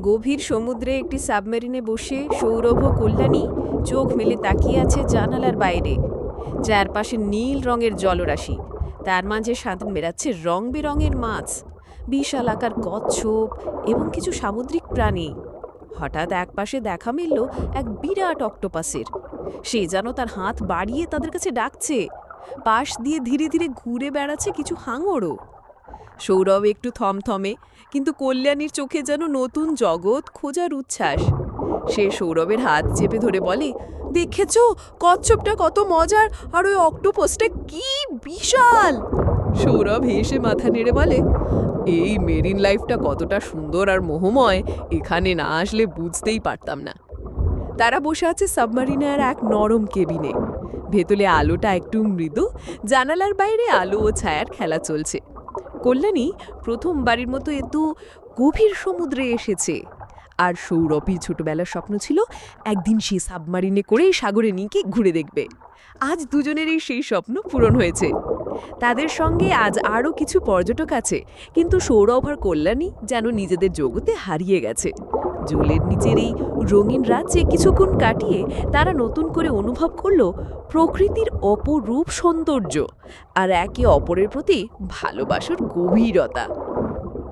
গভীর সমুদ্রে একটি সাবমেরিনে বসে সৌরভ ও কল্যাণী চোখ মেলে তাকিয়ে আছে জানালার বাইরে। চারপাশে নীল রঙের জলরাশি, তার মাঝে সাঁতার মেরাচ্ছে রং বেরঙের মাছ, বিশাল আকার কচ্ছপ এবং কিছু সামুদ্রিক প্রাণী। হঠাৎ একপাশে দেখা মিলল এক বিরাট অক্টোপাসের। সে যেন তার হাত বাড়িয়ে তাদের কাছে ডাকছে। পাশ দিয়ে ধীরে ধীরে ঘুরে বেড়াচ্ছে কিছু হাঙরও। সৌরভ একটু থমথমে, কিন্তু কল্যাণীর চোখে যেন নতুন জগৎ খোঁজার উচ্ছ্বাস। সে সৌরভের হাত চেপে ধরে বলে, দেখেছো কচ্ছপটা কত মজার, আর ওই অক্টোপাসটা কি বিশাল! সৌরভ হেসে মাথা নেড়ে বলে, এই মেরিন লাইফটা কতটা সুন্দর আর মোহময়, এখানে না আসলে বুঝতেই পারতাম না। তারা বসে আছে সাবমারিনের এক নরম কেবিনে। ভেতরে আলোটা একটু মৃদু, জানালার বাইরে আলো ও ছায়ার খেলা চলছে। কল্যাণী প্রথমবারের মতো এত গভীর সমুদ্রে এসেছে। আর সৌরভীর ছোটবেলার স্বপ্ন ছিল একদিন সে সাবমারিনে করে সাগরে নিয়ে ঘুরে দেখবে। আজ দুজনেরই সেই স্বপ্ন পূরণ হয়েছে। তাদের সঙ্গে আজ আরও কিছু পর্যটক আছে, কিন্তু সৌরভ আর কল্যাণী যেন নিজেদের জগতে হারিয়ে গেছে। জলের নিচের এই রঙিন রাজ্যে কিছুক্ষণ কাটিয়ে তারা নতুন করে অনুভব করল প্রকৃতির অপরূপ সৌন্দর্য আর একে অপরের প্রতি ভালোবাসার গভীরতা।